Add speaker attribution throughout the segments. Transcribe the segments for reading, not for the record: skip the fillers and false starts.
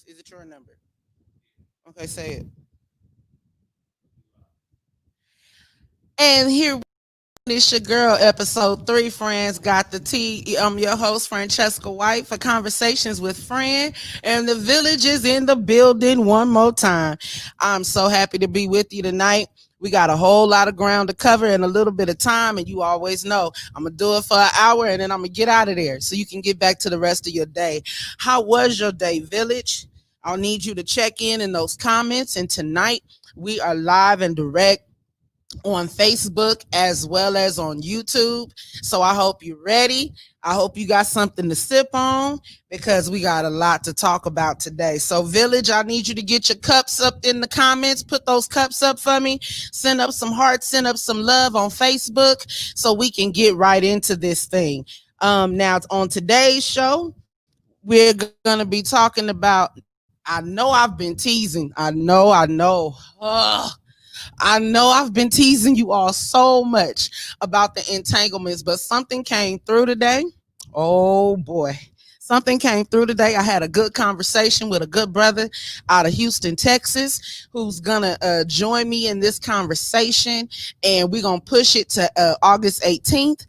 Speaker 1: Is it your number? Okay, say it. And here it's your girl, episode 3. Friends got the tea. I'm your host, Francesca White, for Conversations with Fran. And the village is in the building one more time. I'm so happy to be with you tonight. We got a whole lot of ground to cover in a little bit of time. And you always know I'm going to do it for an hour and then I'm going to get out of there so you can get back to the rest of your day. How was your day, village? I'll need you to check in those comments. And tonight we are live and direct on Facebook as well as on YouTube. So I hope you're ready. I hope you got something to sip on because we got a lot to talk about today. So, Village, I need you to get your cups up in the comments. Put those cups up for me. Send up some hearts, send up some love on Facebook so we can get right into this thing. Now, on today's show, we're going to be talking about. I know I've been teasing. I know I've been teasing you all so much about the entanglements, but something came through today. Oh boy. Something came through today. I had a good conversation with a good brother out of Houston, Texas, who's going to join me in this conversation. And we're going to push it to August 18th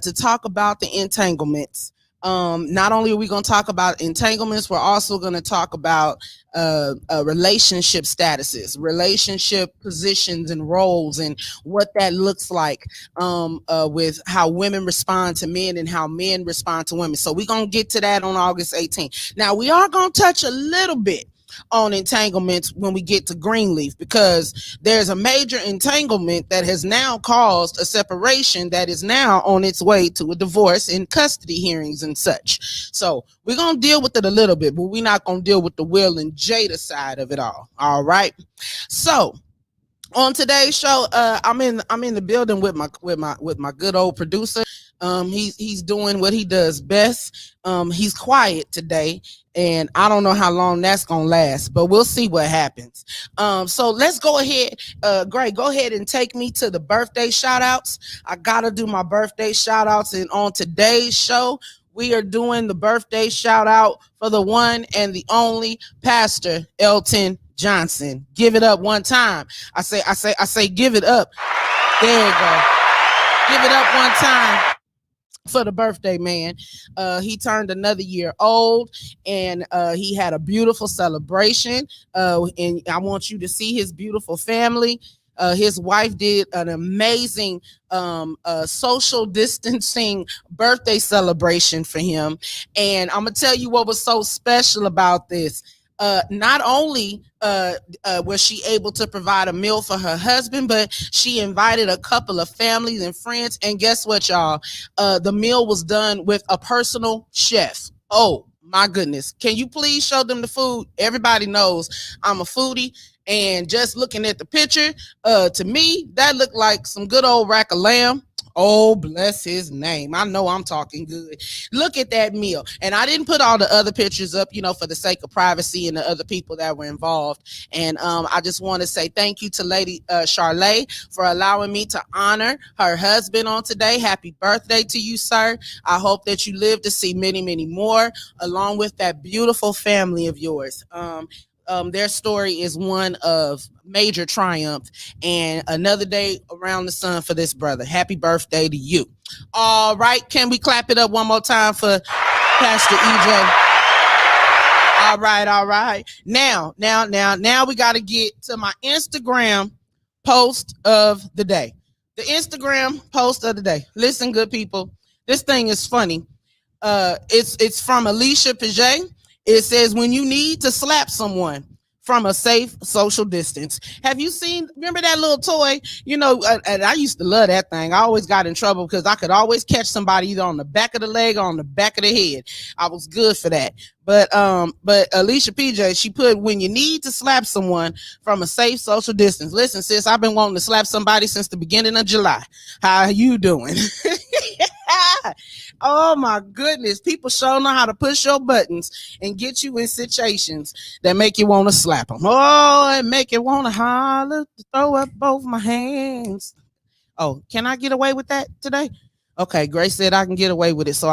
Speaker 1: to talk about the entanglements. Not only are we going to talk about entanglements, we're also going to talk about relationship statuses, relationship positions and roles, and what that looks like with how women respond to men and how men respond to women. So we're going to get to that on August 18th. Now, we are going to touch a little bit on entanglements when we get to Greenleaf, because there's a major entanglement that has now caused a separation that is now on its way to a divorce and custody hearings and such. So we're going to deal with it a little bit, but we're not going to deal with the Will and Jada side of it all right. So on today's show, I'm in the building with my good old producer. He's doing what he does best. He's quiet today, and I don't know how long that's gonna last, but we'll see what happens. So let's go ahead. Gray, go ahead and take me to the birthday shout outs. I gotta do my birthday shout outs, and on today's show, we are doing the birthday shout out for the one and the only Pastor Elton Johnson. Give it up one time. I say, give it up. There you go. Give it up one time for the birthday man. He turned another year old, and he had a beautiful celebration. And I want you to see his beautiful family. His wife did an amazing social distancing birthday celebration for him. And I'm going to tell you what was so special about this. Not only was she able to provide a meal for her husband, but she invited a couple of families and friends. And guess what, y'all? The meal was done with a personal chef. Oh, my goodness. Can you please show them the food? Everybody knows I'm a foodie. And just looking at the picture, to me, that looked like some good old rack of lamb. Oh, bless his name. I know I'm talking good. Look at that meal. And I didn't put all the other pictures up, for the sake of privacy and the other people that were involved. And I just want to say thank you to Lady Charlay for allowing me to honor her husband on today. Happy birthday to you, sir. I hope that you live to see many, many more, along with that beautiful family of yours. Their story is one of major triumph and another day around the sun for this brother. Happy birthday to you. All right. Can we clap it up one more time for Pastor EJ? All right. Now we got to get to my Instagram post of the day. The Instagram post of the day. Listen, good people. This thing is funny. It's from Alicia Paget. It says, when you need to slap someone from a safe social distance. Have you seen, remember that little toy? And I used to love that thing. I always got in trouble because I could always catch somebody either on the back of the leg or on the back of the head. I was good for that. But Alicia PJ, she put, when you need to slap someone from a safe social distance. Listen, sis, I've been wanting to slap somebody since the beginning of July. How are you doing? Oh my goodness. People sure know how to push your buttons and get you in situations that make you want to slap them. Oh, and make you want to holler, throw up both my hands. Oh, can I get away with that today? Okay, Grace said I can get away with it. So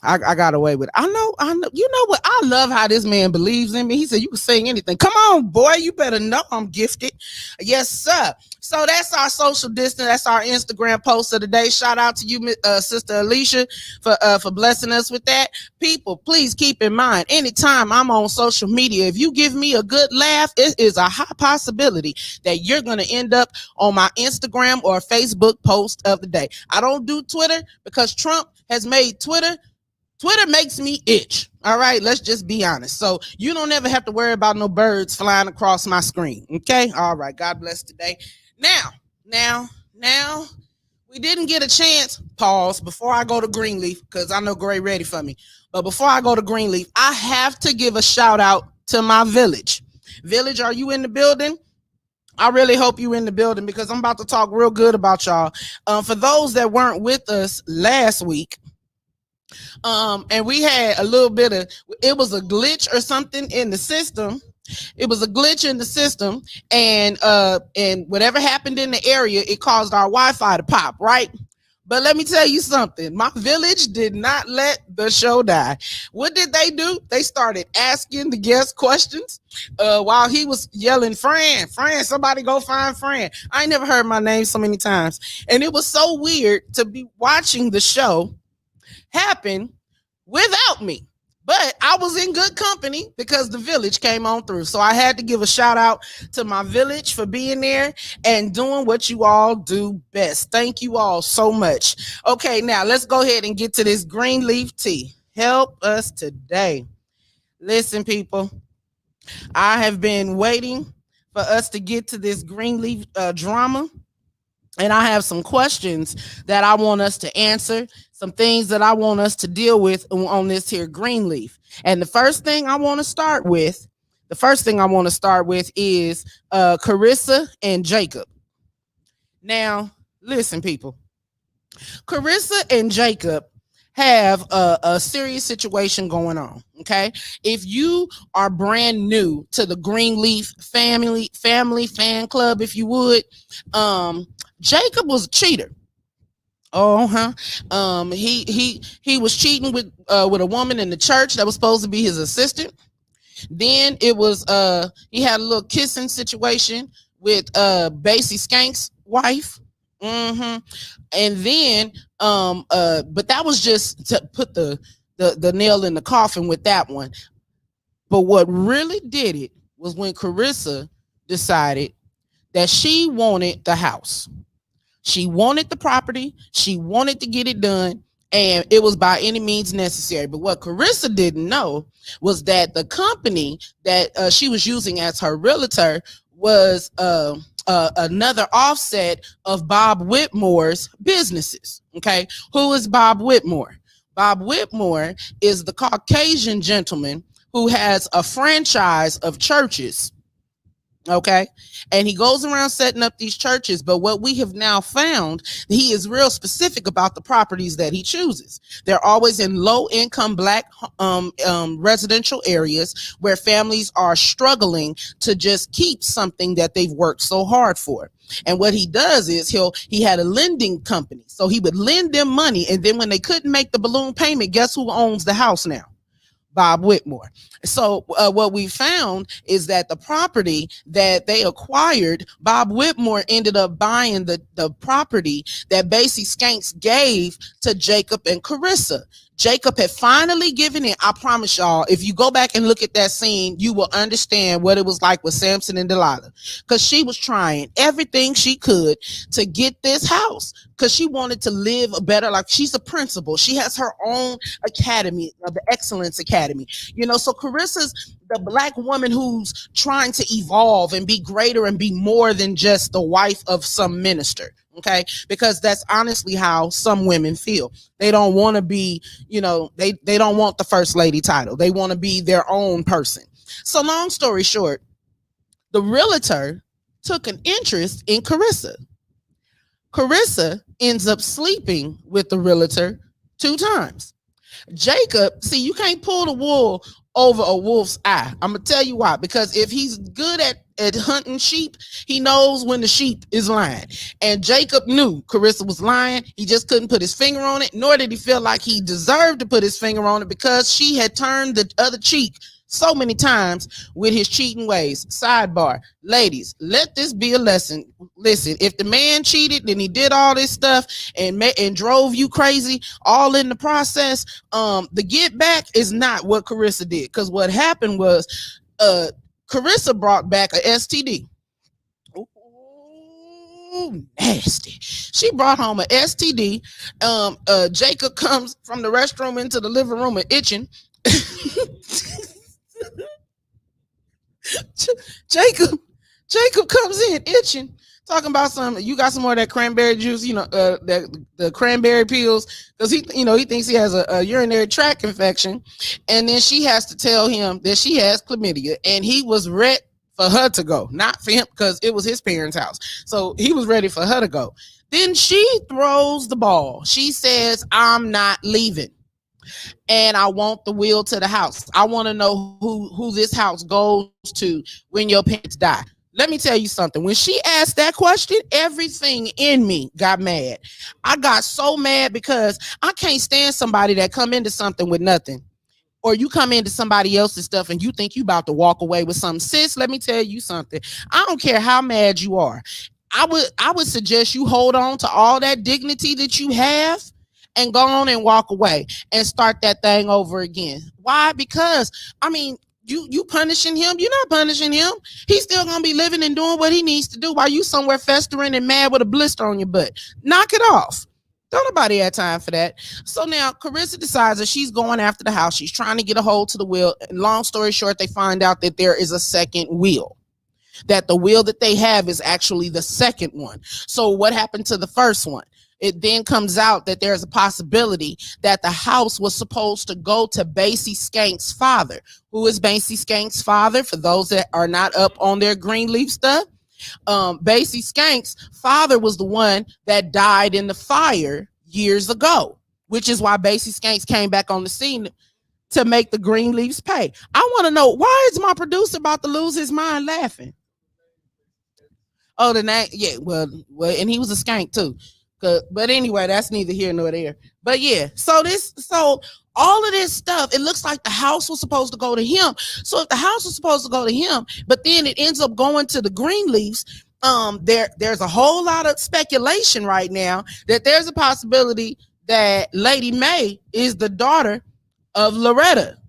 Speaker 1: I got away with it. I know. You know what? I love how this man believes in me. He said, you can sing anything. Come on, boy. You better know I'm gifted. Yes, sir. So that's our social distance. That's our Instagram post of the day. Shout out to you, Sister Alicia, for blessing us with that. People, please keep in mind, anytime I'm on social media, if you give me a good laugh, it is a high possibility that you're going to end up on my Instagram or Facebook post of the day. I don't do Twitter because Trump has made Twitter makes me itch. All right, let's just be honest. So you don't ever have to worry about no birds flying across my screen. Okay. All right. God bless today. Now, we didn't get a chance. Pause before I go to Greenleaf because I know Gray ready for me. But before I go to Greenleaf, I have to give a shout out to my village. Village, are you in the building? I really hope you in the building because I'm about to talk real good about y'all. For those that weren't with us last week, and we had a little bit of, it was a glitch or something in the system. It was a glitch in the system, and whatever happened in the area, it caused our Wi-Fi to pop, right? But let me tell you something. My village did not let the show die. What did they do? They started asking the guest questions while he was yelling, Fran, somebody go find Fran. I ain't never heard my name so many times. And it was so weird to be watching the show happen without me. But I was in good company because the village came on through. So I had to give a shout out to my village for being there and doing what you all do best. Thank you all so much. Okay, now let's go ahead and get to this green leaf tea. Help us today. Listen, people, I have been waiting for us to get to this green leaf drama. And I have some questions that I want us to answer, some things that I want us to deal with on this here green leaf. And the first thing I want to start with is Carissa and Jacob. Now, listen, people. Carissa and Jacob have a serious situation going on. Okay, if you are brand new to the Greenleaf family fan club, if you would, Jacob was a cheater. He was cheating with a woman in the church that was supposed to be his assistant. Then it was he had a little kissing situation with Basie Skank's wife. And then but that was just to put the nail in the coffin with that one. But what really did it was when Carissa decided that she wanted the house. She wanted the property. She wanted to get it done. And it was by any means necessary. But what Carissa didn't know was that the company that she was using as her realtor was another offset of Bob Whitmore's businesses. Okay. Who is Bob Whitmore? Bob Whitmore is the Caucasian gentleman who has a franchise of churches. Okay. And he goes around setting up these churches. But what we have now found, he is real specific about the properties that he chooses. They're always in low income Black residential areas where families are struggling to just keep something that they've worked so hard for. And what he does is he had a lending company. So he would lend them money. And then when they couldn't make the balloon payment, guess who owns the house now? Bob Whitmore. So what we found is that the property that they acquired, Bob Whitmore ended up buying the property that Basie Skanks gave to Jacob and Carissa. Jacob had finally given in. I promise y'all, if you go back and look at that scene, you will understand what it was like with Samson and Delilah. Because she was trying everything she could to get this house. Because she wanted to live a better life. She's a principal. She has her own academy, the Excellence Academy. You know, so Carissa's the Black woman who's trying to evolve and be greater and be more than just the wife of some minister. Okay, because that's honestly how some women feel. They don't want to be, you know, they don't want the first lady title. They want to be their own person. So long story short, the realtor took an interest in Carissa. Carissa ends up sleeping with the realtor 2 times. Jacob, see, you can't pull the wool over a wolf's eye. I'm gonna tell you why. Because if he's good at hunting sheep, he knows when the sheep is lying. And Jacob knew Carissa was lying. He just couldn't put his finger on it, nor did he feel like he deserved to put his finger on it because she had turned the other cheek so many times with his cheating ways. Sidebar, ladies, let this be a lesson. Listen, if the man cheated, then he did all this stuff and drove you crazy all in the process. The get back is not what Carissa did, because what happened was Carissa brought back a STD. Ooh, nasty. She brought home an STD. Jacob comes from the restroom into the living room and itching. Jacob comes in itching, talking about some. You got some more of that cranberry juice, the cranberry pills, because he thinks he has a urinary tract infection, and then she has to tell him that she has chlamydia, and he was ready for her to go, not for him, because it was his parents' house, so he was ready for her to go. Then she throws the ball. She says, "I'm not leaving. And I want the will to the house. I want to know who this house goes to when your parents die." Let me tell you something. When she asked that question, everything in me got mad. I got so mad because I can't stand somebody that come into something with nothing. Or you come into somebody else's stuff and you think you about to walk away with something. Sis, let me tell you something. I don't care how mad you are. I would suggest you hold on to all that dignity that you have and go on and walk away and start that thing over again. Why? Because, I mean, you punishing him. You're not punishing him. He's still going to be living and doing what he needs to do while you somewhere festering and mad with a blister on your butt. Knock it off. Don't nobody have time for that. So now Carissa decides that she's going after the house. She's trying to get a hold to the will. And long story short, they find out that there is a second will. That the will that they have is actually the second one. So what happened to the first one? It then comes out that there's a possibility that the house was supposed to go to Basie Skank's father. Who is Basie Skank's father? For those that are not up on their Greenleaf stuff, Basie Skank's father was the one that died in the fire years ago, which is why Basie Skanks came back on the scene to make the Greenleafs pay. I want to know, why is my producer about to lose his mind laughing? Oh, the name, yeah, well, and he was a skank too. But anyway, that's neither here nor there. But yeah, so all of this stuff, it looks like the house was supposed to go to him. So if the house was supposed to go to him, but then it ends up going to the Greenleafs, there's a whole lot of speculation right now that there's a possibility that Lady May is the daughter of Loretta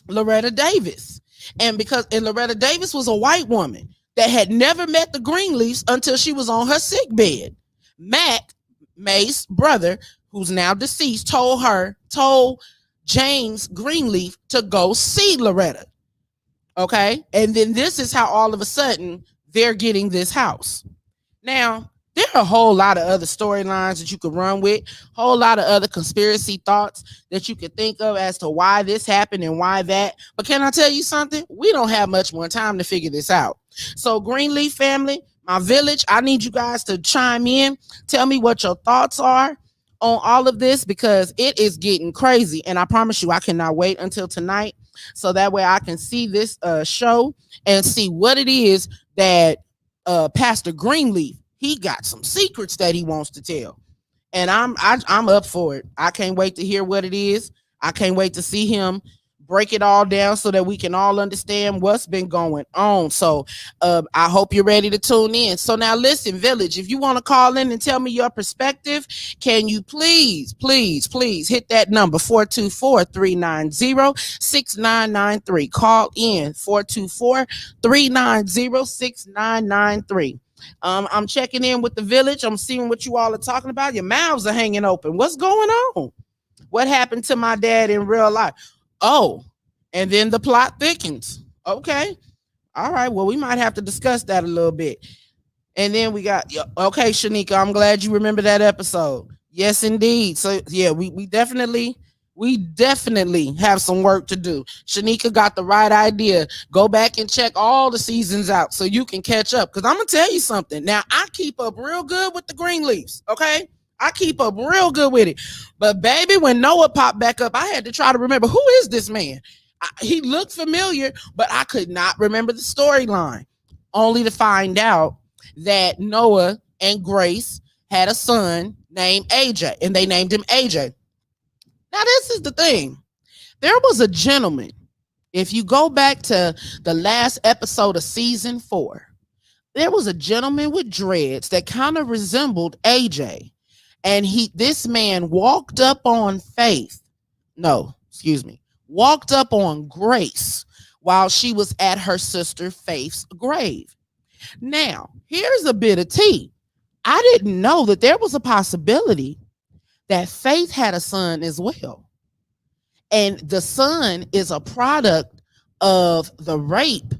Speaker 1: Davis. And Loretta Davis was a white woman that had never met the Greenleafs until she was on her sick bed. Mac, May's brother, who's now deceased, told James Greenleaf to go see Loretta. Okay. And then this is how all of a sudden they're getting this house. Now, there are a whole lot of other storylines that you could run with, a whole lot of other conspiracy thoughts that you could think of as to why this happened and why that. But can I tell you something? We don't have much more time to figure this out. So Greenleaf family, my village, I need you guys to chime in. Tell me what your thoughts are on all of this, because it is getting crazy. And I promise you, I cannot wait until tonight so that way I can see this show and see what it is that Pastor Greenleaf, he got some secrets that he wants to tell. And I'm up for it. I can't wait to hear what it is. I can't wait to see him break it all down so that we can all understand what's been going on. So I hope you're ready to tune in. So now listen, village, if you want to call in and tell me your perspective, can you please hit that number 424-390-6993. Call in 424-390-6993. I'm checking in with the village. I'm seeing what you all are talking about. Your mouths are hanging open. What's going on? What happened to my dad in real life? Oh, and then the plot thickens. Okay. All right. Well, we might have to discuss that a little bit. And then we got, okay, Shanika, I'm glad you remember that episode. Yes, indeed. So yeah, we definitely have some work to do. Shanika got the right idea. Go back and check all the seasons out so you can catch up. Because I'm going to tell you something. Now, I keep up real good with the Greenleafs, okay? I keep up real good with it. But baby, when Noah popped back up, I had to try to remember, who is this man? He looked familiar, but I could not remember the storyline. Only to find out that Noah and Grace had a son named AJ, and they named him AJ. Now, this is the thing. There was a gentleman, if you go back to the last episode of season 4, there was a gentleman with dreads that kind of resembled AJ. And this man walked up on Faith. No, excuse me. Walked up on Grace while she was at her sister Faith's grave. Now, here's a bit of tea. I didn't know that there was a possibility that Faith had a son as well. And the son is a product of the rape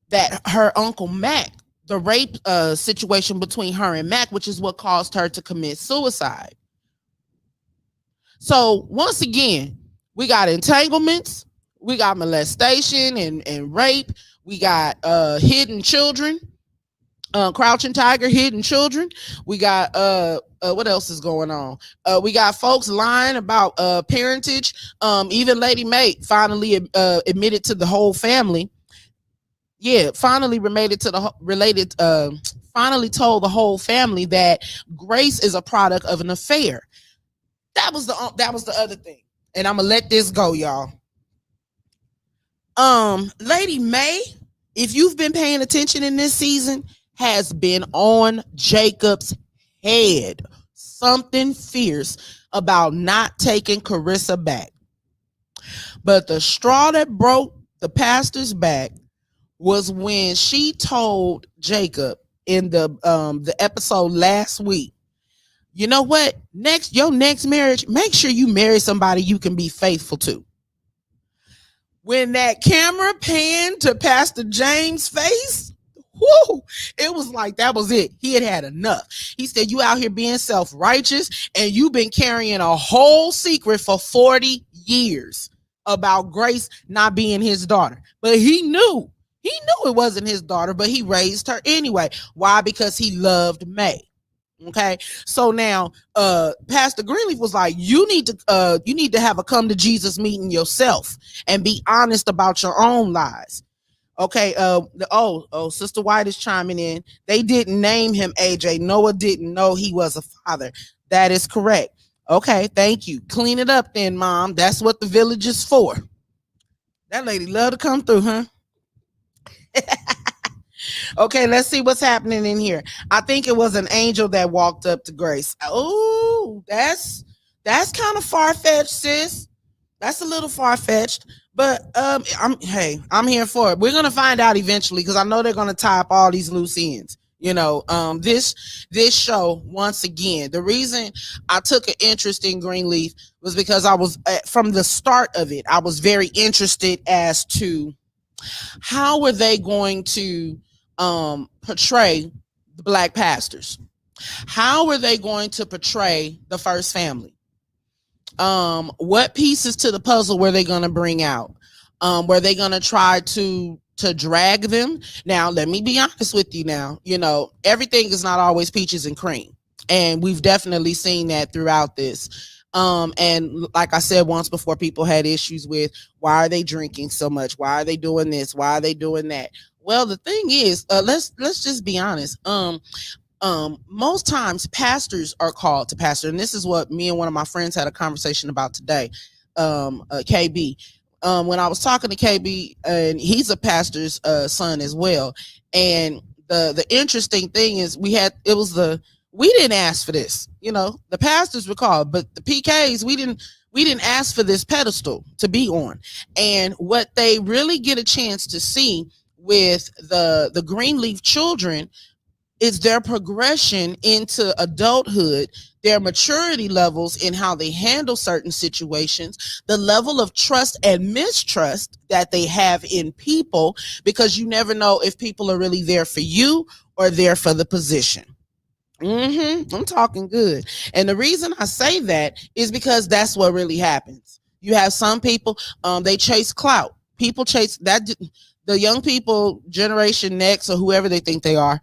Speaker 1: that her uncle Mac, the rape situation between her and Mac, which is what caused her to commit suicide. So once again, we got entanglements, we got molestation and rape, we got hidden children, crouching tiger, hidden children. We got what else is going on? We got folks lying about parentage. Even Lady Mae finally admitted to the whole family. Yeah, finally finally told the whole family that Grace is a product of an affair. That was the other thing. And I'm gonna let this go, y'all. Lady Mae, if you've been paying attention in this season, has been on Jacob's head. Something fierce about not taking Carissa back. But the straw that broke the pastor's back was when she told Jacob in the episode last week, you know what? Your next marriage, make sure you marry somebody you can be faithful to. When that camera panned to Pastor James' face, whoo, it was like that was it. He had enough. He said, you out here being self-righteous and you've been carrying a whole secret for 40 years about Grace not being his daughter. But he knew it wasn't his daughter, but he raised her anyway. Why? Because he loved Mae. Okay, so now Pastor Greenleaf was like, you need to have a come to Jesus meeting yourself and be honest about your own lies. Okay, Sister White is chiming in. They didn't name him AJ. Noah didn't know he was a father. That is correct. Okay, thank you. Clean it up then, Mom. That's what the village is for. That lady love to come through, huh? Okay, let's see what's happening in here. I think it was an angel that walked up to Grace. Oh, that's kind of far-fetched, sis. That's a little far-fetched. But I'm here for it. We're gonna find out eventually because I know they're gonna tie up all these loose ends. You know, this show, once again, the reason I took an interest in Greenleaf was because I was from the start of it, I was very interested as to how were they going to portray the Black pastors? How were they going to portray the first family? What pieces to the puzzle were they going to bring out? Were they going to try to drag them? Now, let me be honest with you now. You know, everything is not always peaches and cream. And we've definitely seen that throughout this. And like I said once before, people had issues with why are they drinking so much? Why are they doing this? Why are they doing that? Well, the thing is, let's just be honest. Most times pastors are called to pastor, and this is what me and one of my friends had a conversation about today. KB, when I was talking to KB, and he's a pastor's son as well. And the interesting thing is we didn't ask for this. You know, the pastors were called, but the PKs, we didn't ask for this pedestal to be on. And what they really get a chance to see with the Greenleaf children is their progression into adulthood, their maturity levels in how they handle certain situations, the level of trust and mistrust that they have in people, because you never know if people are really there for you or there for the position. I'm talking good. And the reason I say that is because that's what really happens. You have some people, they chase clout. People chase that. The young people, Generation Next or whoever they think they are,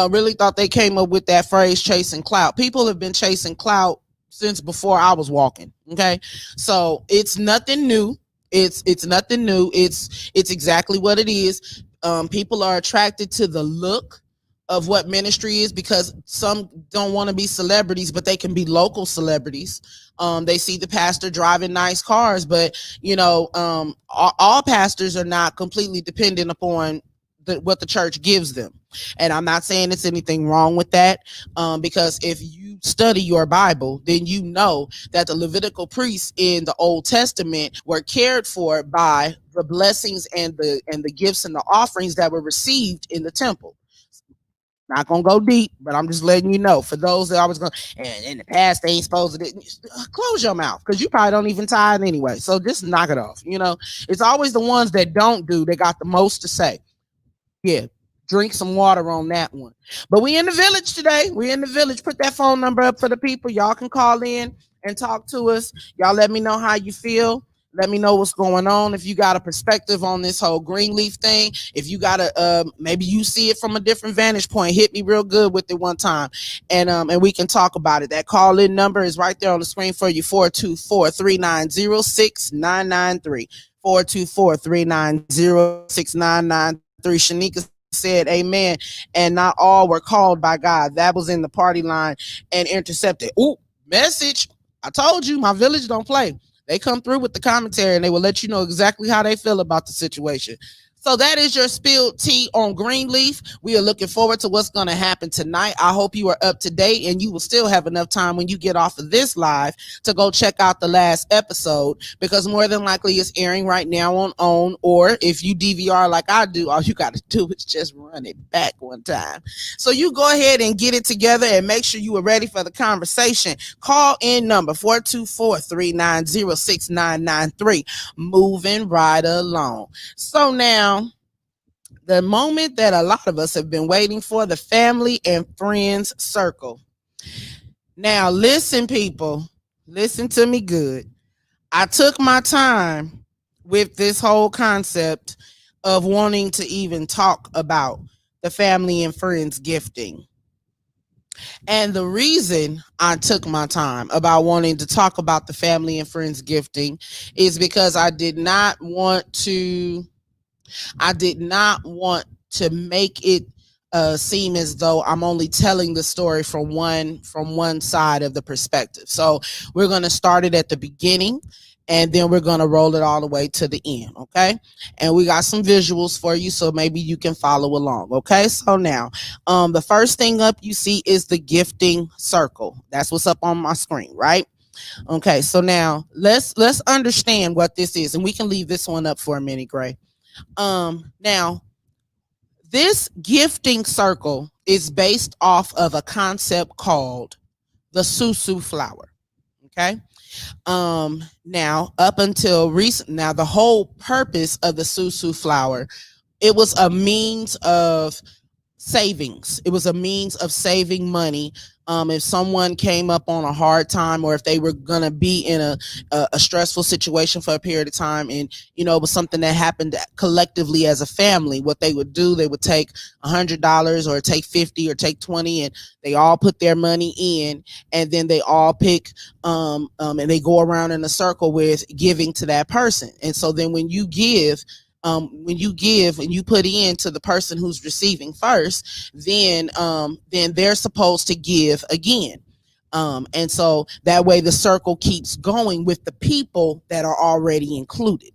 Speaker 1: really thought they came up with that phrase, chasing clout. People have been chasing clout since before I was walking. Okay. So it's nothing new. It's nothing new. It's exactly what it is. People are attracted to the look of what ministry is because some don't want to be celebrities, but they can be local celebrities. They see the pastor driving nice cars, but all pastors are not completely dependent upon what the church gives them. And I'm not saying it's anything wrong with that, because if you study your Bible, then you know that the Levitical priests in the Old Testament were cared for by the blessings and the gifts and the offerings that were received in the temple. Not gonna go deep, but I'm just letting you know. For those that I was going, and in the past they ain't supposed to close your mouth because you probably don't even tithe anyway. So just knock it off. It's always the ones that don't do that got the most to say. Yeah, drink some water on that one. But we in the village today. We in the village. Put that phone number up for the people. Y'all can call in and talk to us. Y'all let me know how you feel. Let me know what's going on. If you got a perspective on this whole Greenleaf thing, if you got maybe you see it from a different vantage point, hit me real good with it one time, and we can talk about it. That call in number is right there on the screen for you: 424-390-6993. 424-390-6993. Shanika said, "Amen." And not all were called by God. That was in the party line and intercepted. Ooh, message. I told you, my village don't play. They come through with the commentary and they will let you know exactly how they feel about the situation. So that is your spilled tea on Greenleaf. We are looking forward to what's going to happen tonight. I hope you are up to date and you will still have enough time when you get off of this live to go check out the last episode, because more than likely it's airing right now on OWN, or if you DVR like I do, all you got to do is just run it back one time. So you go ahead and get it together and make sure you are ready for the conversation. Call in number 424-390-6993. Moving right along. So now, the moment that a lot of us have been waiting for, the family and friends circle. Now, listen, people, listen to me good. I took my time with this whole concept of wanting to even talk about the family and friends gifting. And the reason I took my time about wanting to talk about the family and friends gifting is because I did not want to make it seem as though I'm only telling the story from one side of the perspective. So we're going to start it at the beginning, and then we're going to roll it all the way to the end. Okay. And we got some visuals for you, so maybe you can follow along. Okay. So now, the first thing up you see is the gifting circle. That's what's up on my screen, right? Okay. So now let's understand what this is, and we can leave this one up for a minute, Gray. Now, this gifting circle is based off of a concept called the susu flower. Okay. Now, up until recent, now the whole purpose of the susu flower, it was a means of savings. It was a means of saving money. If someone came up on a hard time, or if they were gonna be in a stressful situation for a period of time, and it was something that happened collectively as a family, what they would do, they would take $100 or take 50 or take 20, and they all put their money in, and then they all pick and they go around in a circle with giving to that person. And so then when you give and you put in to the person who's receiving first, then they're supposed to give again. And so that way the circle keeps going with the people that are already included.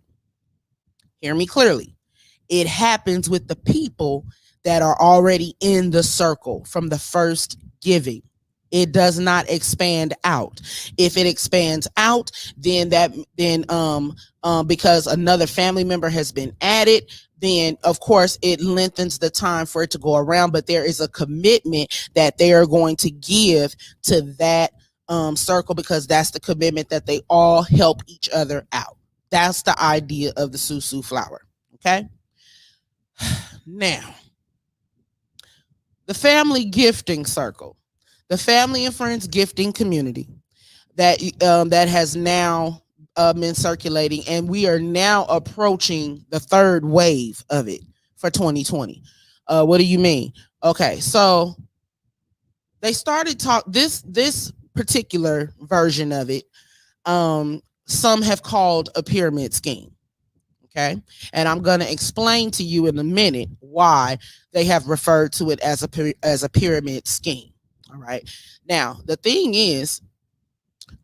Speaker 1: Hear me clearly. It happens with the people that are already in the circle from the first giving. It does not expand out. If it expands out, then because another family member has been added, then of course it lengthens the time for it to go around. But there is a commitment that they are going to give to that circle, because that's the commitment that they all help each other out. That's the idea of the susu flower. Okay. Now, the family gifting circle. The family and friends gifting community that has now been circulating, and we are now approaching the third wave of it for 2020. What do you mean? Okay, so they started this particular version of it. Some have called a pyramid scheme. Okay. And I'm going to explain to you in a minute why they have referred to it as a pyramid scheme. All right. Now, the thing is,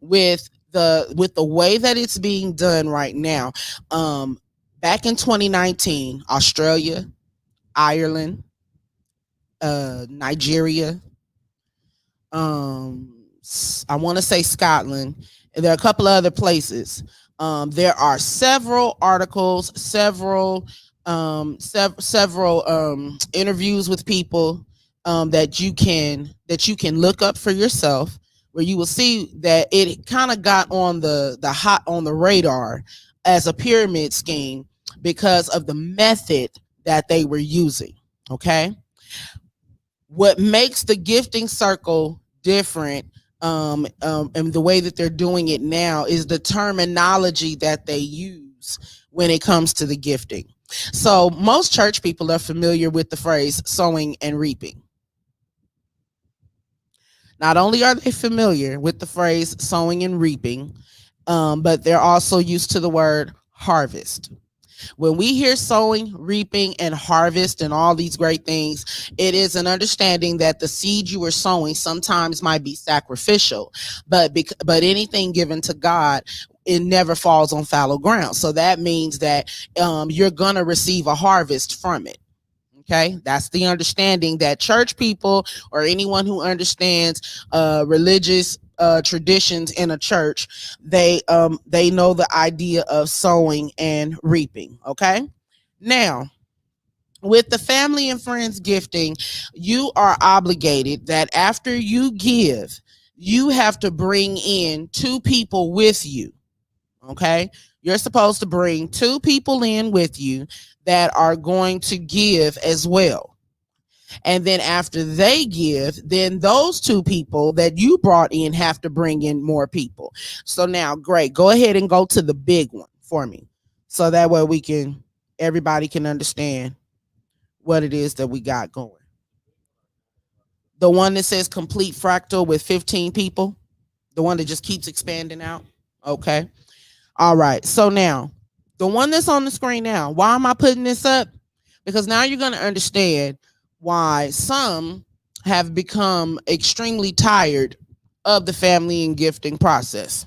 Speaker 1: with the way that it's being done right now, um back in 2019, Australia, Ireland, Nigeria, I want to say Scotland, and there are a couple of other places. There are several articles, several interviews with people, that you can look up for yourself, where you will see that it kind of got on the radar as a pyramid scheme because of the method that they were using. Okay. What makes the gifting circle different, and the way that they're doing it now, is the terminology that they use when it comes to the gifting. So most church people are familiar with the phrase sowing and reaping. Not only are they familiar with the phrase sowing and reaping, but they're also used to the word harvest. When we hear sowing, reaping, and harvest and all these great things, it is an understanding that the seed you are sowing sometimes might be sacrificial, but anything given to God, it never falls on fallow ground. So that means that you're gonna receive a harvest from it. Okay, that's the understanding that church people or anyone who understands religious traditions in a church, they know the idea of sowing and reaping. Okay, now with the family and friends gifting, you are obligated that after you give, you have to bring in two people with you. Okay. You're supposed to bring two people in with you that are going to give as well. And then after they give, then those two people that you brought in have to bring in more people. So now, great. Go ahead and go to the big one for me. So that way everybody can understand what it is that we got going. The one that says complete fractal with 15 people, the one that just keeps expanding out. Okay. All right. So now, the one that's on the screen now, why am I putting this up? Because now you're going to understand why some have become extremely tired of the family and gifting process.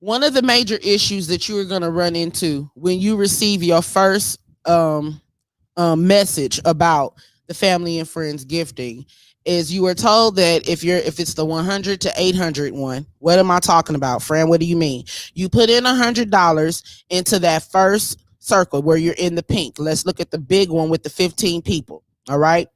Speaker 1: One of the major issues that you are going to run into when you receive your first message about the family and friends gifting is you are told that if it's the 100 to 800 one, what am I talking about, Fran? What do you mean? You put in $100 into that first circle where you're in the pink. Let's look at the big one with the 15 people. All right.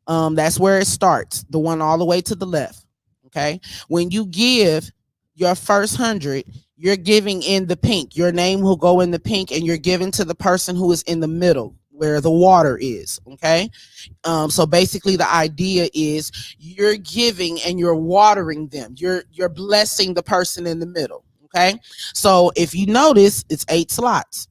Speaker 1: That's where it starts, the one all the way to the left. Okay. When you give your first 100, you're giving in the pink. Your name will go in the pink, and you're giving to the person who is in the middle where the water is. Okay. So basically the idea is you're giving and you're watering them. You're blessing the person in the middle. Okay. So if you notice, it's 8 slots.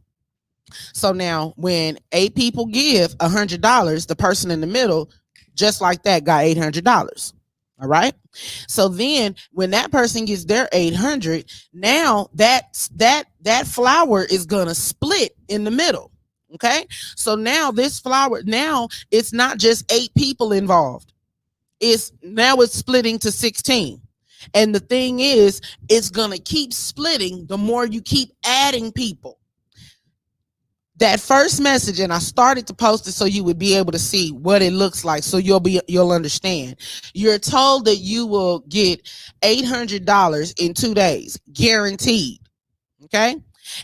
Speaker 1: So now when 8 people give $100, the person in the middle, just like that, got $800. All right. So then when that person gets their 800, now that flour is going to split in the middle. Okay. So now this flour, now it's not just 8 people involved. It's splitting to 16. And the thing is, it's going to keep splitting the more you keep adding people. That first message, and I started to post it so you would be able to see what it looks like, so you'll understand. You're told that you will get $800 in 2 days, guaranteed. Okay.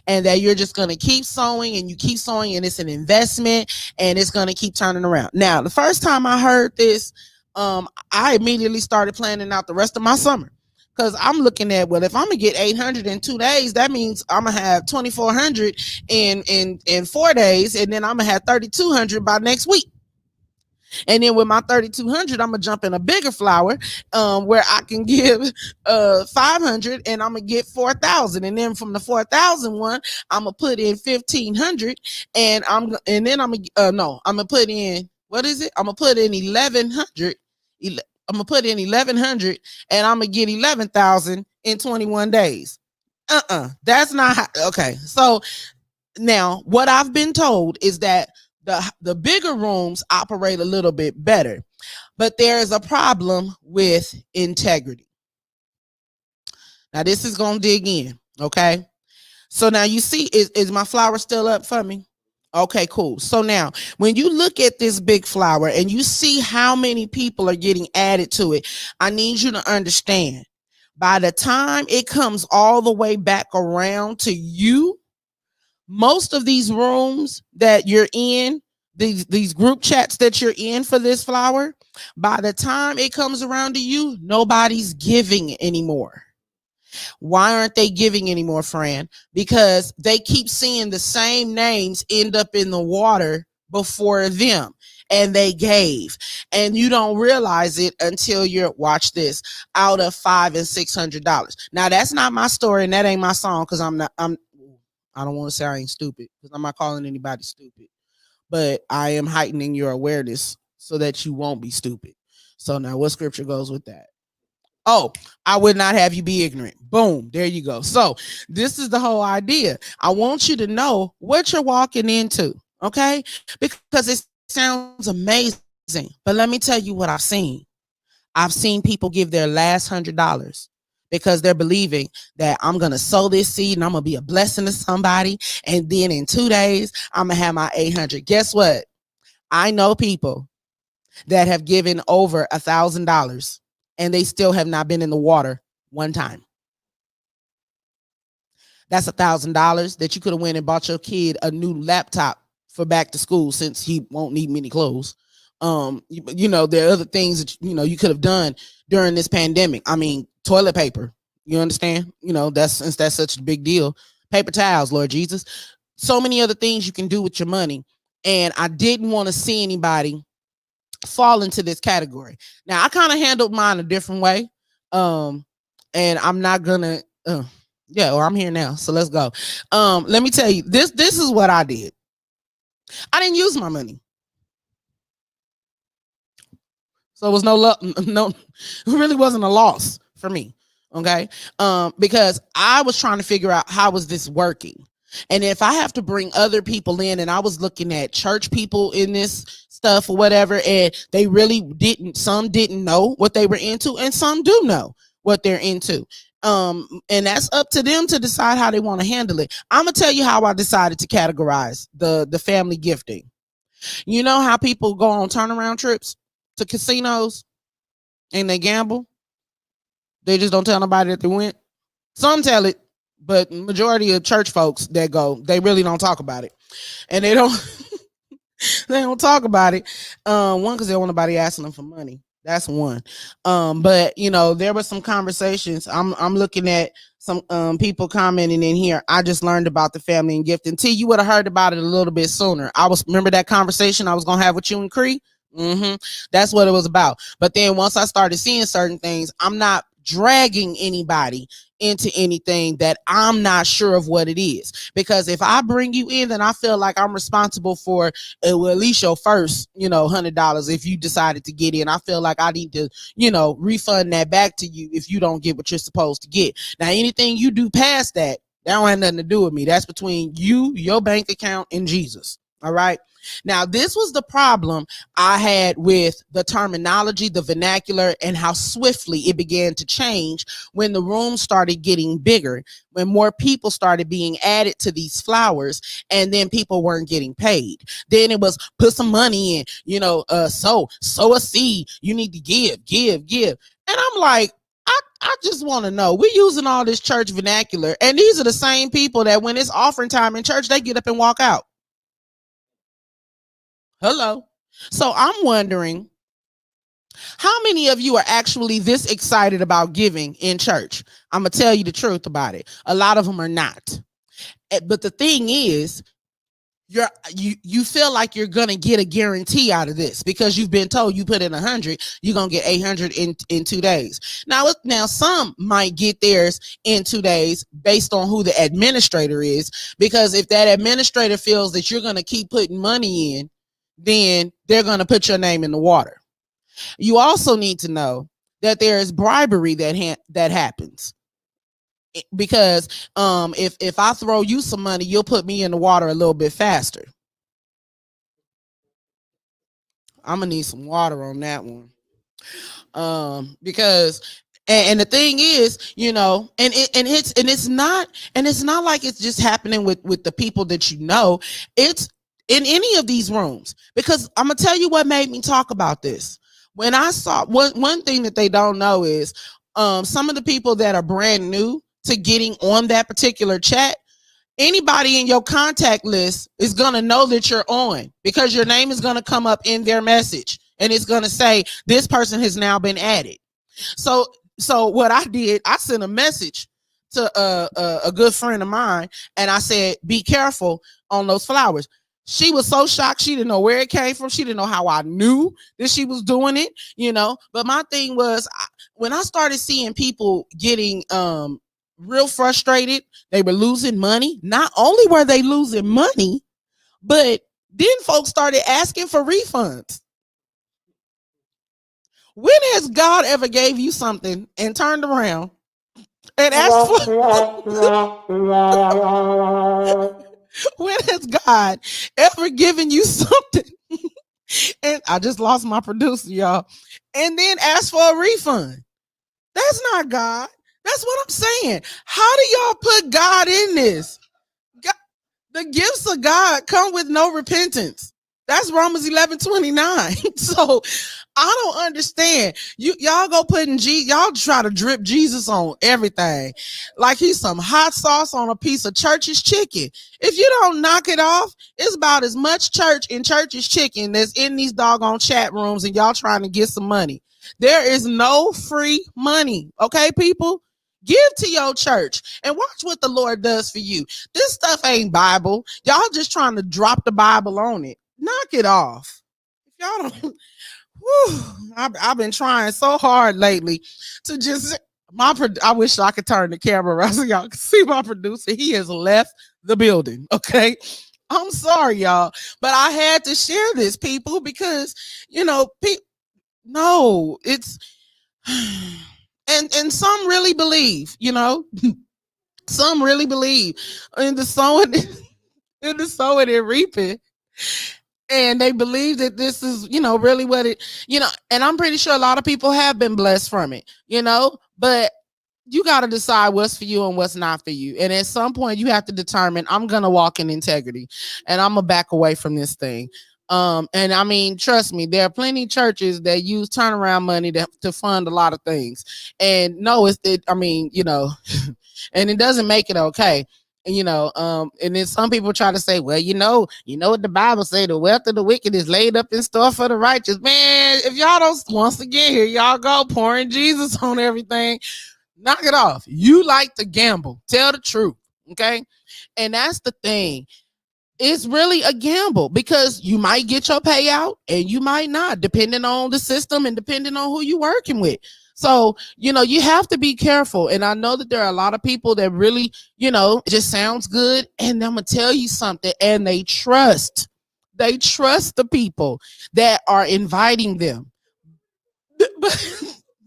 Speaker 1: And that you're just going to keep sowing and you keep sowing, and it's an investment and it's going to keep turning around. Now, the first time I heard this, I immediately started planning out the rest of my summer. Because I'm looking at, well, if I'm gonna get 800 in 2 days, that means I'm gonna have 2,400 in 4 days, and then I'm gonna have 3,200 by next week. And then with my 3,200, I'm gonna jump in a bigger flour, where I can give 500, and I'm gonna get 4,000. And then from the 4,000 one, I'm gonna put in 1,500, and then I'm gonna put in, what is it? I'm gonna put in 1,100. I'm gonna put in 1,100, and I'm gonna get 11,000 in 21 days. That's not how, okay. So Now, what I've been told is that the bigger rooms operate a little bit better, but there is a problem with integrity. Now, this is going to dig in, okay? So now you see, is my flower still up for me? Okay, cool. So now when you look at this big flower and you see how many people are getting added to it, I need you to understand, by the time it comes all the way back around to you, most of these rooms that you're in, these group chats that you're in for this flower, by the time it comes around to you, nobody's giving anymore. Why aren't they giving anymore, Fran? Because they keep seeing the same names end up in the water before them, and they gave, and you don't realize it until you're, watch this, out of $500 and $600. Now that's not my story, and that ain't my song, because I don't want to say I ain't stupid, because I'm not calling anybody stupid, but I am heightening your awareness so that you won't be stupid. So now what scripture goes with that? Oh, I would not have you be ignorant. Boom. There you go. So this is the whole idea. I want you to know what you're walking into. Okay. Because it sounds amazing. But let me tell you what I've seen. I've seen people give their last $100 because they're believing that I'm going to sow this seed and I'm going to be a blessing to somebody. And then in 2 days, I'm going to have my 800. Guess what? I know people that have given over $1,000 and they still have not been in the water one time. That's $1,000 that you could have went and bought your kid a new laptop for back to school, since he won't need many clothes. There are other things that you could have done during this pandemic. I mean, toilet paper. You understand? Since that's such a big deal. Paper towels, Lord Jesus. So many other things you can do with your money. And I didn't want to see anybody fall into this category. Now, I kind of handled mine a different way. And I'm not gonna well, I'm here now, so let's go. Let me tell you, this is what I did. I didn't use my money. So it was no, it really wasn't a loss for me. Okay. Because I was trying to figure out how was this working. And if I have to bring other people in, and I was looking at church people in this stuff or whatever, and they really some didn't know what they were into, and some do know what they're into. And that's up to them to decide how they want to handle it. I'm gonna tell you how I decided to categorize the family gifting. You know how people go on turnaround trips to casinos and they gamble? They just don't tell nobody that they went. Some tell it, but majority of church folks that go, they really don't talk about it. And they don't they don't talk about it. One, because they don't want nobody asking them for money. That's one. But there were some conversations. I'm looking at some people commenting in here. I just learned about the family and gift. Until you would have heard about it a little bit sooner. Remember that conversation I was gonna have with you and Cree? That's what it was about. But then once I started seeing certain things, I'm not dragging anybody into anything that I'm not sure of what it is. Because if I bring you in, then I feel like I'm responsible for at least your first, $100. If you decided to get in, I feel like I need to, refund that back to you if you don't get what you're supposed to get. Now, anything you do past that don't have nothing to do with me. That's between you, your bank account, and Jesus. All right. Now, this was the problem I had with the terminology, the vernacular, and how swiftly it began to change when the room started getting bigger, when more people started being added to these flowers, and then people weren't getting paid. Then it was put some money in, sow a seed. You need to give. And I'm like, I just want to know, we're using all this church vernacular, and these are the same people that when it's offering time in church, they get up and walk out. Hello. So I'm wondering, how many of you are actually this excited about giving in church? I'm going to tell you the truth about it. A lot of them are not. But the thing is, you feel like you're going to get a guarantee out of this because you've been told you put in 100, you're going to get 800 in 2 days. Now some might get theirs in 2 days based on who the administrator is, because if that administrator feels that you're going to keep putting money in, then they're going to put your name in the water. You also need to know that there is bribery that happens. because if I throw you some money, you'll put me in the water a little bit faster. I'm gonna need some water on that one. Because and the thing is, and it's not like it's just happening with the people that you know. It's in any of these rooms, because I'm gonna tell you what made me talk about this. When I saw one thing that they don't know is some of the people that are brand new to getting on that particular chat, anybody in your contact list is going to know that you're on, because your name is going to come up in their message and it's going to say this person has now been added. So what I did, I sent a message to a good friend of mine, and I said, be careful on those flowers. She was so shocked. She didn't know where it came from. She didn't know how I knew that she was doing it, But my thing was, when I started seeing people getting real frustrated, they were losing money. Not only were they losing money, but then folks started asking for refunds. When has God ever gave you something and turned around and asked for when has God ever given you something? And I just lost my producer, y'all. And then asked for a refund. That's not God. That's what I'm saying. How do y'all put God in this? God, the gifts of God come with no repentance. That's Romans 11:29. So I don't understand. Y'all go putting y'all try to drip Jesus on everything, like he's some hot sauce on a piece of church's chicken. If you don't knock it off, it's about as much church in church's chicken that's in these doggone chat rooms, and y'all trying to get some money. There is no free money, okay, people? Give to your church and watch what the Lord does for you. This stuff ain't Bible. Y'all just trying to drop the Bible on it. Knock it off. If y'all don't, I've been trying so hard lately to just I wish I could turn the camera around so y'all can see my producer. He has left the building. Okay. I'm sorry, y'all, but I had to share this, people, because no, it's and some really believe, some really believe in the sowing in the sowing and reaping, and they believe that this is, really what it, and I'm pretty sure a lot of people have been blessed from it, but you got to decide what's for you and what's not for you. And at some point you have to determine, I'm going to walk in integrity and I'm going to back away from this thing. And I mean, trust me, there are plenty of churches that use turnaround money to fund a lot of things. And no, and it doesn't make it okay. And then some people try to say, well, what the Bible say, the wealth of the wicked is laid up in store for the righteous. Man, if y'all don't, once again, here y'all go pouring Jesus on everything. Knock it off. You like to gamble. Tell the truth. Okay. And that's the thing. It's really a gamble, because you might get your payout and you might not, depending on the system and depending on who you're working with. So, you have to be careful. And I know that there are a lot of people that really, it just sounds good. And I'm going to tell you something. And they trust the people that are inviting them.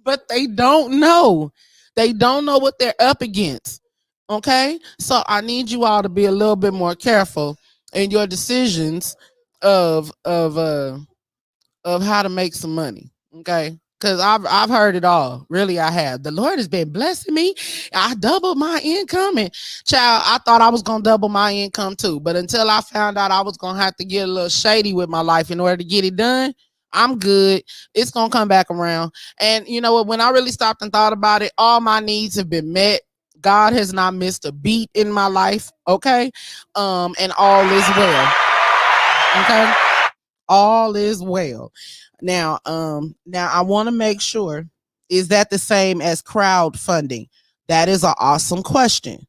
Speaker 1: But they don't know. They don't know what they're up against. Okay. So I need you all to be a little bit more careful in your decisions of how to make some money. Okay. Because I've heard it all. Really, I have. The Lord has been blessing me. I doubled my income. And child, I thought I was going to double my income too. But until I found out I was going to have to get a little shady with my life in order to get it done, I'm good. It's going to come back around. And you know what? When I really stopped and thought about it, all my needs have been met. God has not missed a beat in my life. Okay. And all is well. Okay. All is well. Now I want to make sure, is that the same as crowdfunding? That is an awesome question.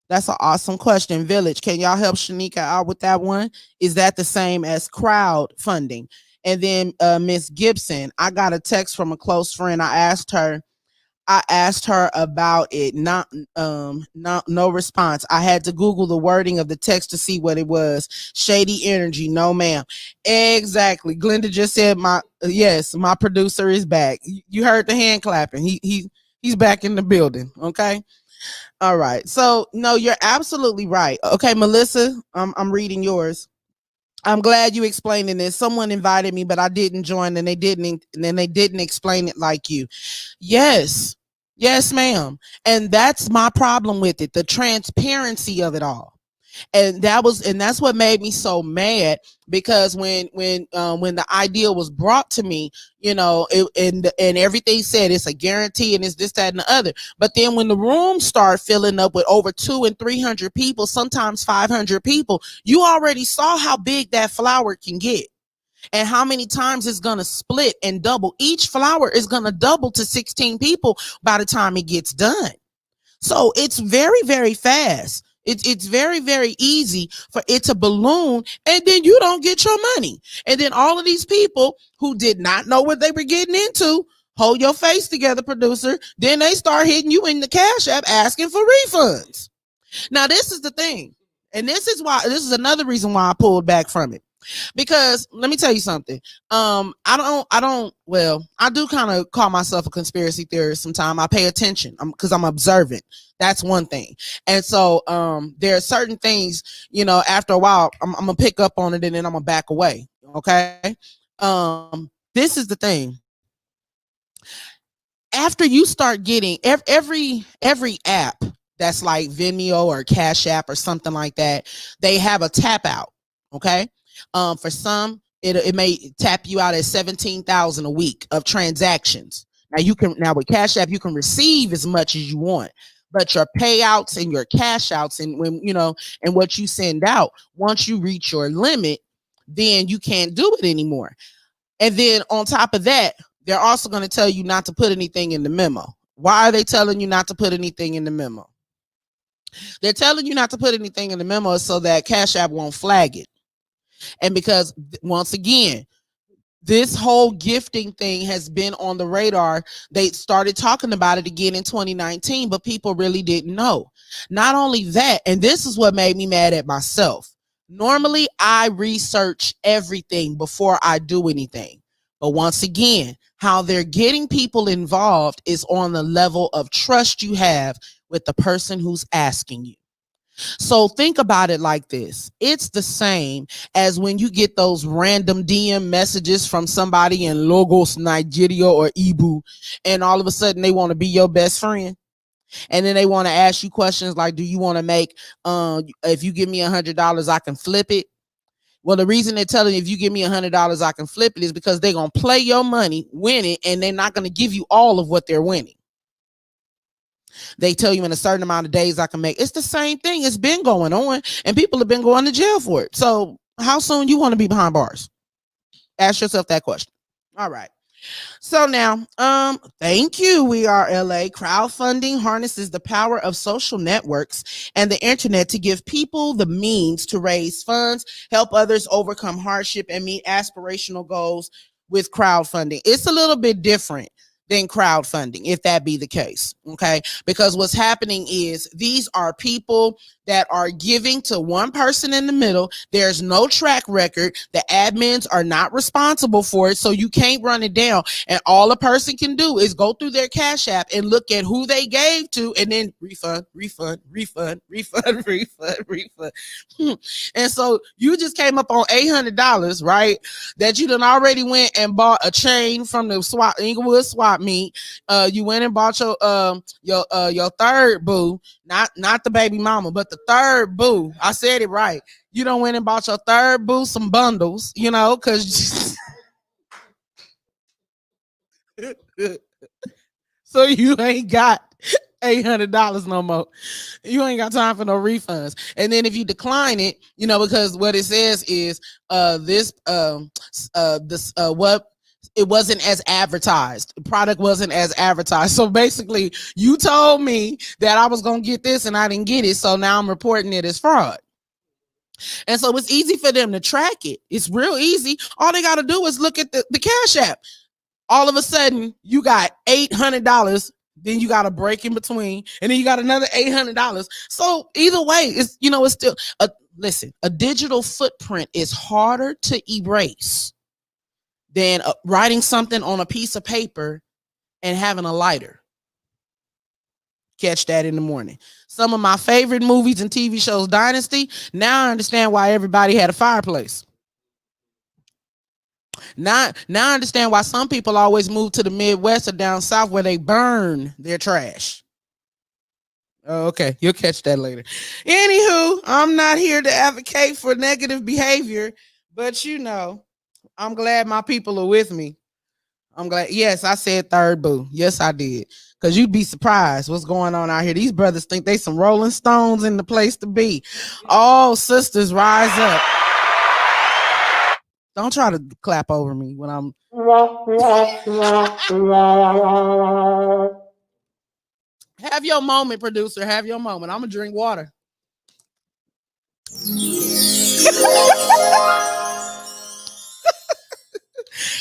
Speaker 1: That's an awesome question. Village, can y'all help Shanika out with that one? Is that the same as crowdfunding? And then Miss Gibson, I got a text from a close friend. I asked her about it. No response. I had to Google the wording of the text to see what it was. Shady energy, no ma'am. Exactly. Glenda just said my producer is back. You heard the hand clapping. He's back in the building. Okay. All right. So no, you're absolutely right. Okay, Melissa, I'm reading yours. I'm glad you explaining this. Someone invited me, but I didn't join, and they didn't explain it like you. Yes, yes, ma'am. And that's my problem with it. The transparency of it all. And that's what made me so mad, because when the idea was brought to me, and everything said it's a guarantee and it's this, that, and the other. But then when the room started filling up with over 200 and 300 people, sometimes 500 people, you already saw how big that flower can get and how many times it's going to split and double. Each flower is going to double to 16 people by the time it gets done. So it's very, very fast. It's very, very easy for it to balloon, and then you don't get your money. And then all of these people who did not know what they were getting into, hold your face together, producer. Then they start hitting you in the Cash App asking for refunds. Now, this is the thing. And this is another reason why I pulled back from it, because let me tell you something. I do kind of call myself a conspiracy theorist sometimes. I pay attention because I'm observant. That's one thing. And so there are certain things, after a while I'm gonna pick up on it, and then I'm gonna back away. Okay. This is the thing. After you start getting every app that's like Vimeo or Cash App or something like that, they have a tap out. Okay. For some, it may tap you out at 17,000 a week of transactions. Now with Cash App, you can receive as much as you want, but your payouts and your cash outs, and when and what you send out, once you reach your limit, then you can't do it anymore. And then on top of that, they're also going to tell you not to put anything in the memo. Why are they telling you not to put anything in the memo? They're telling you not to put anything in the memo so that Cash App won't flag it. And because, once again, this whole gifting thing has been on the radar. They started talking about it again in 2019, but people really didn't know. Not only that, and this is what made me mad at myself. Normally, I research everything before I do anything. But once again, how they're getting people involved is on the level of trust you have with the person who's asking you. So think about it like this. It's the same as when you get those random DM messages from somebody in Lagos, Nigeria or Ibu, and all of a sudden they want to be your best friend. And then they want to ask you questions like, do you want to make, if you give me $100, I can flip it? Well, the reason they're telling you if you give me $100, I can flip it is because they're going to play your money, win it, and they're not going to give you all of what they're winning. They tell you in a certain amount of days I can make. It's the same thing. It's been going on, and people have been going to jail for it. So how soon you want to be behind bars? Ask yourself that question. All right. So now, thank you. We Are LA. Crowdfunding harnesses the power of social networks and the internet to give people the means to raise funds, help others overcome hardship, and meet aspirational goals with crowdfunding. It's a little bit different than crowdfunding, if that be the case. Okay. Because what's happening is these are people that are giving to one person in the middle. There's no track record. The admins are not responsible for it. So you can't run it down. And all a person can do is go through their Cash App and look at who they gave to, and then refund, refund, refund, refund, refund, refund. And so you just came up on $800, right? That you done already went and bought a chain from the Inglewood swap meet. You went and bought your third boo, not the baby mama, but the third boo. I said it right. You done went and bought your third boo some bundles, because so you ain't got $800 no more. You ain't got time for no refunds. And then if you decline it, because what it says is what it wasn't as advertised. The product wasn't as advertised. So basically, you told me that I was gonna get this and I didn't get it. So now I'm reporting it as fraud. And so it's easy for them to track it. It's real easy. All they got to do is look at the Cash App. All of a sudden, you got $800. Then you got a break in between, and then you got another $800. So either way, it's still a digital footprint is harder to erase than writing something on a piece of paper and having a lighter. Catch that in the morning. Some of my favorite movies and TV shows, Dynasty. Now I understand why everybody had a fireplace. Now I understand why some people always move to the Midwest or down south where they burn their trash. Oh, okay, you'll catch that later. Anywho, I'm not here to advocate for negative behavior, but I'm glad my people are with me. I'm glad. Yes, I said third boo. Yes, I did. Cause you'd be surprised what's going on out here. These brothers think they some Rolling Stones in the place to be. All sisters, rise up. Don't try to clap over me when I'm. Have your moment, producer. Have your moment. I'm gonna drink water.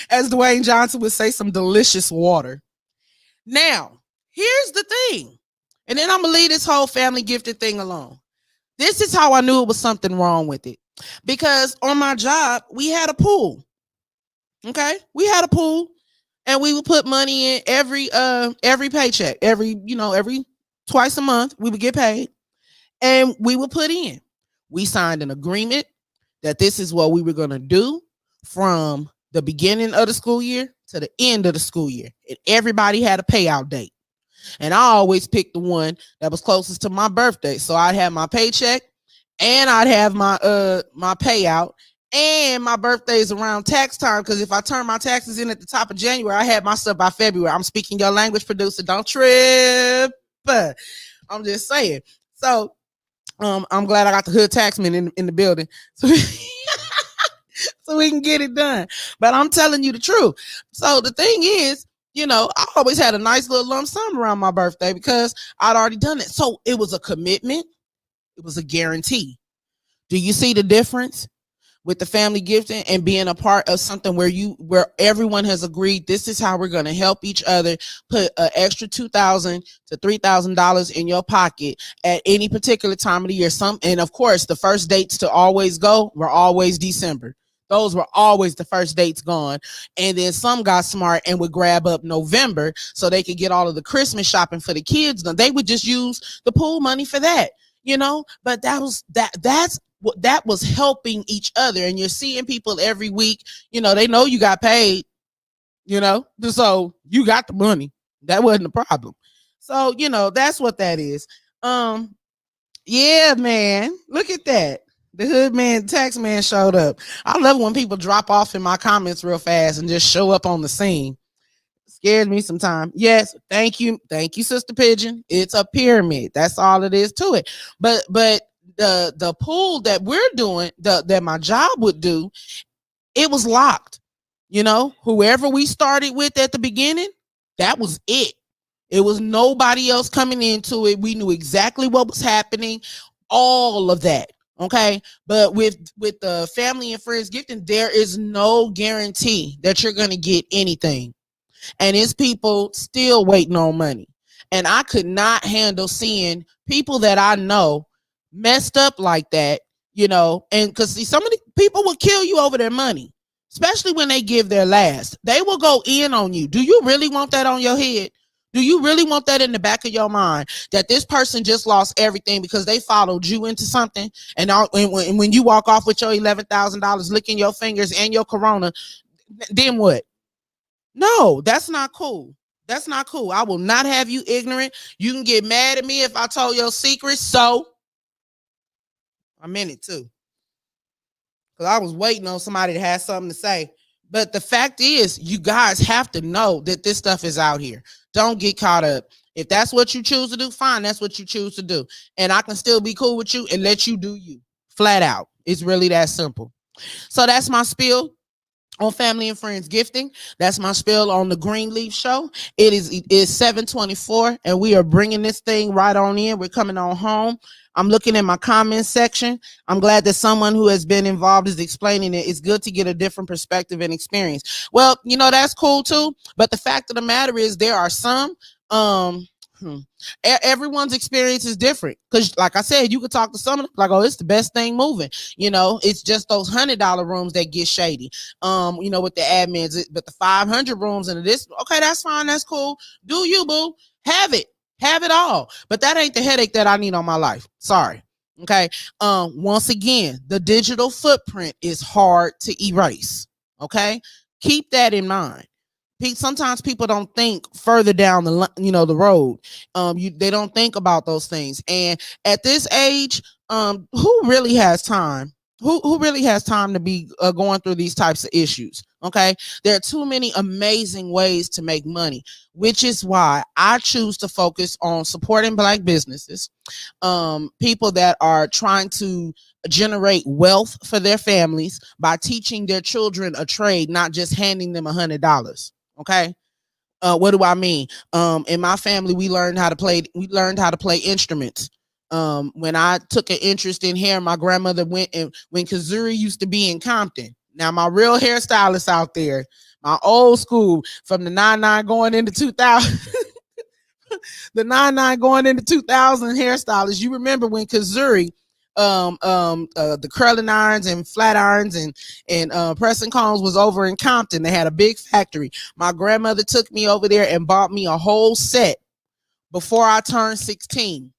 Speaker 1: As Dwayne Johnson would say, some delicious water. Now, here's the thing. And then I'm going to leave this whole family gifted thing alone. This is how I knew it was something wrong with it. Because on my job, we had a pool. Okay? We had a pool and we would put money in every paycheck. Every twice a month, we would get paid and we would put in. We signed an agreement that this is what we were going to do from the beginning of the school year to the end of the school year. And everybody had a payout date. And I always picked the one that was closest to my birthday. So I'd have my paycheck and I'd have my payout. And my birthday is around tax time because if I turn my taxes in at the top of January, I had my stuff by February. I'm speaking your language, producer. Don't trip. I'm just saying. So I'm glad I got the hood taxman in the building. So we can get it done. But I'm telling you the truth. So the thing is, I always had a nice little lump sum around my birthday because I'd already done it. So it was a commitment. It was a guarantee. Do you see the difference with the family gifting and being a part of something where everyone has agreed this is how we're going to help each other, put an extra $2,000 to $3,000 in your pocket at any particular time of the year. And of course, the first dates to always go were always December. Those were always the first dates gone. And then some got smart and would grab up November so they could get all of the Christmas shopping for the kids. They would just use the pool money for that, but that was helping each other. And you're seeing people every week, they know you got paid, so you got the money. That wasn't a problem. So, that's what that is. Yeah, man, look at that. The hood man, tax man showed up. I love when people drop off in my comments real fast and just show up on the scene. Scared me sometimes. Yes, thank you, Sister Pigeon. It's a pyramid. That's all it is to it. But the pool that we're doing, that my job would do, it was locked. Whoever we started with at the beginning, that was it. It was nobody else coming into it. We knew exactly what was happening, all of that. Okay. But with the family and friends gifting, there is no guarantee that you're going to get anything. And it's people still waiting on money. And I could not handle seeing people that I know messed up like that, and because some of the people will kill you over their money, especially when they give their last. They will go in on you. Do you really want that on your head? Do you really want that in the back of your mind, that this person just lost everything because they followed you into something? And when you walk off with your $11,000 licking your fingers and your Corona, then what? No, that's not cool. That's not cool. I will not have you ignorant. You can get mad at me if I told your secrets. So I meant it too. Because I was waiting on somebody to have something to say. But the fact is, you guys have to know that this stuff is out here. Don't get caught up. If that's what you choose to do, fine. That's what you choose to do. And I can still be cool with you and let you do you. Flat out. It's really that simple. So that's my spiel on family and friends gifting. That's my spiel on the Greenleaf Show. It's 7:24 and we are bringing this thing right on in. We're coming on home. I'm looking at my comments section. I'm glad that someone who has been involved is explaining it. It's good to get a different perspective and experience. Well, that's cool too. But the fact of the matter is there are some, everyone's experience is different. Because like I said, you could talk to someone like, oh, it's the best thing moving. It's just those $100 rooms that get shady, with the admins. But the 500 rooms and this, okay, that's fine. That's cool. Do you, boo? Have it. Have it all. But that ain't the headache that I need on my life. Sorry. Okay. Once again, the digital footprint is hard to erase. Okay. Keep that in mind. Sometimes people don't think further down the road. They don't think about those things. And at this age, who really has time? Who really has time to be going through these types of issues? Okay, there are too many amazing ways to make money, which is why I choose to focus on supporting Black businesses, people that are trying to generate wealth for their families by teaching their children a trade, not just handing them $100. Okay. What do I mean? In my family, we learned how to play instruments. When I took an interest in hair, my grandmother went and when Kazuri used to be in Compton. Now my real hairstylist out there, my old school from the 99 going into 2000, the 99 going into 2000 hairstylist. You remember when Kazuri, the curling irons and flat irons and pressing combs was over in Compton. They had a big factory. My grandmother took me over there and bought me a whole set before I turned 16.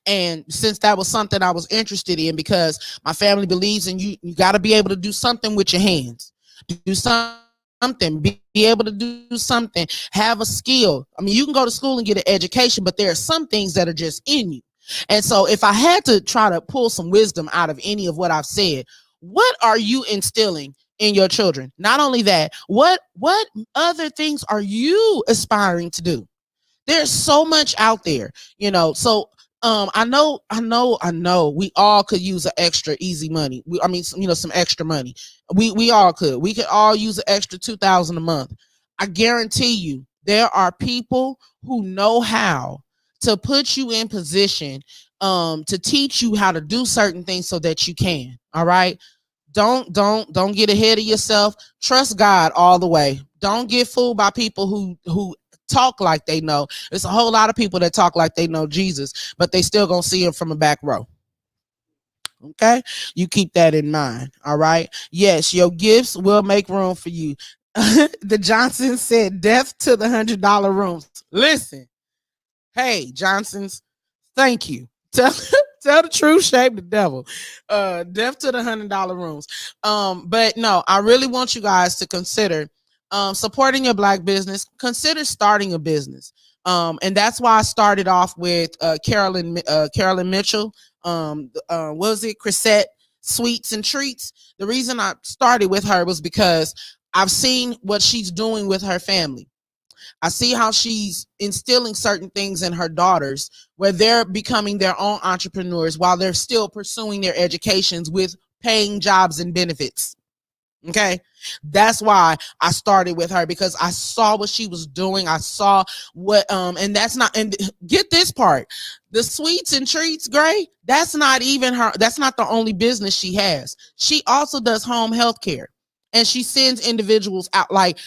Speaker 1: And since that was something I was interested in, because my family believes in you got to be able to do something with your hands, do something, be able to do something, have a skill. I mean, you can go to school and get an education, but there are some things that are just in you. And so if I had to try to pull some wisdom out of any of what I've said, what are you instilling in your children? Not only that, what other things are you aspiring to do? There's so much out there, so I know we all could use an extra easy money. Some extra money. We all could. We could all use an extra 2,000 a month. I guarantee you there are people who know how to put you in position to teach you how to do certain things so that you can. All right. Don't get ahead of yourself. Trust God all the way. Don't get fooled by people who talk like they know. There's a whole lot of people that talk like they know Jesus, but they still gonna see him from a back row. Okay, you keep that in mind. All right. Yes, your gifts will make room for you. The Johnson said, "Death to the $100 rooms." Listen, hey Johnsons, thank you. Tell the truth, shame the devil. Death to the $100 rooms. But no, I really want you guys to consider supporting your Black business. Consider starting a business. And that's why I started off with Carolyn Mitchell. What was it? Chrisette Sweets and Treats. The reason I started with her was because I've seen what she's doing with her family. I see how she's instilling certain things in her daughters where they're becoming their own entrepreneurs while they're still pursuing their educations with paying jobs and benefits. Okay. That's why I started with her, because I saw what she was doing. I saw what, and that's not, and get this part, the Sweets and Treats, Gray, that's not even her. That's not the only business she has. She also does home health care, and she sends individuals out. Like,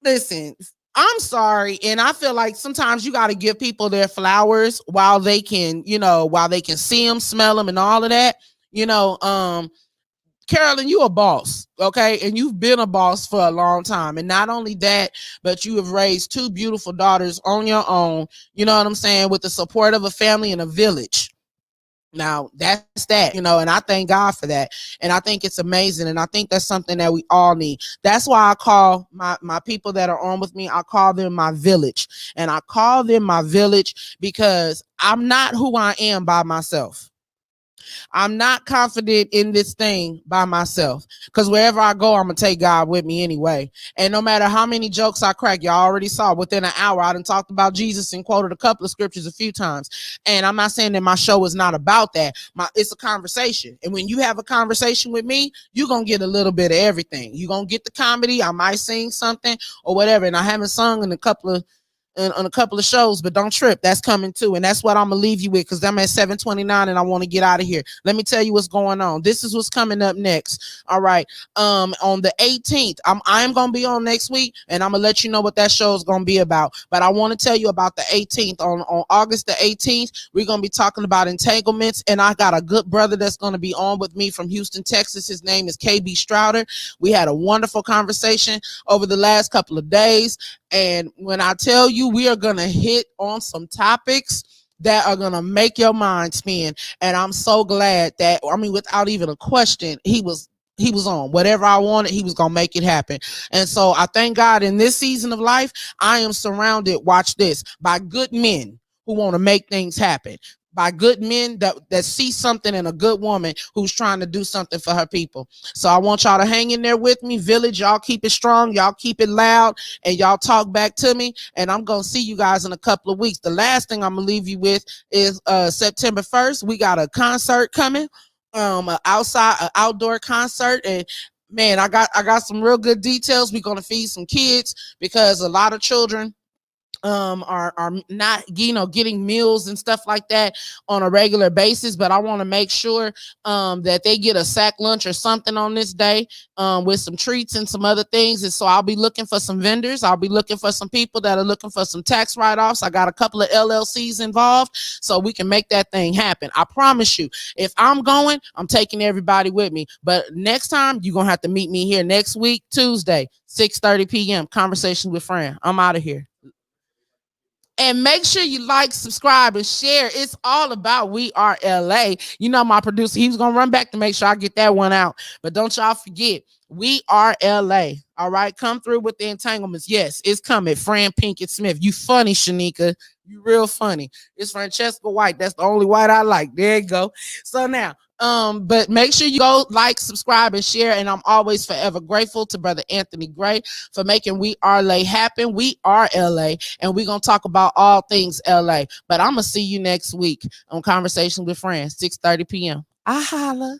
Speaker 1: listen, I'm sorry. And I feel like sometimes you got to give people their flowers while they can, while they can see them, smell them, and all of that. Carolyn, you a boss, okay? And you've been a boss for a long time. And not only that, but you have raised two beautiful daughters on your own, you know what I'm saying, with the support of a family and a village. Now, that's that, and I thank God for that. And I think it's amazing. And I think that's something that we all need. That's why I call my people that are on with me, I call them my village. And I call them my village because I'm not who I am by myself. I'm not confident in this thing by myself, because wherever I go, I'm going to take God with me anyway. And no matter how many jokes I crack, y'all already saw within an hour, I done talked about Jesus and quoted a couple of scriptures a few times. And I'm not saying that my show is not about that. It's a conversation. And when you have a conversation with me, you're going to get a little bit of everything. You're going to get the comedy. I might sing something or whatever. And I haven't sung in a couple of shows, but don't trip, that's coming too. And that's what I'm gonna leave you with, because I'm at 7:29 and I want to get out of here. Let me tell you what's going on. This is what's coming up next. All right. On the 18th, I'm gonna be on next week, and I'm gonna let you know what that show is gonna be about. But I want to tell you about the 18th. On August the 18th, we're gonna be talking about entanglements, and I got a good brother that's gonna be on with me from Houston, Texas. His name is KB Strouder. We had a wonderful conversation over the last couple of days. And when I tell you we are gonna hit on some topics that are gonna make your mind spin. And I'm so glad that, I mean, without even a question, he was on whatever I wanted. He was gonna make it happen. And so I thank God in this season of life, I am surrounded, watch this, by good men who want to make things happen, by good men that see something in a good woman who's trying to do something for her people. So I want y'all to hang in there with me. Village, y'all keep it strong, y'all keep it loud, and y'all talk back to me. And I'm gonna see you guys in a couple of weeks. The last thing I'm gonna leave you with is September 1st. We got a concert coming, an outdoor concert. And man, I got some real good details. We're gonna feed some kids because a lot of children are not, getting meals and stuff like that on a regular basis. But I want to make sure that they get a sack lunch or something on this day, with some treats and some other things. And so I'll be looking for some vendors. I'll be looking for some people that are looking for some tax write-offs. I got a couple of LLCs involved so we can make that thing happen. I promise you, if I'm going, I'm taking everybody with me. But next time, you're gonna have to meet me here next week, Tuesday, 6:30 p.m. Conversation with Fran. I'm out of here. And make sure you like, subscribe, and share. It's all about We Are LA. You know, my producer, he was going to run back to make sure I get that one out. But don't y'all forget, We Are LA. All right, come through with the entanglements. Yes, it's coming. Fran Pinkett Smith. You funny, Shanika. You real funny. It's Francesca White. That's the only white I like. There you go. So now, but make sure you go like, subscribe, and share. And I'm always forever grateful to Brother Anthony Gray for making We Are LA happen. We are LA, and we're gonna talk about all things LA. But I'm gonna see you next week on Conversation with Friends, 6:30 p.m. I holla.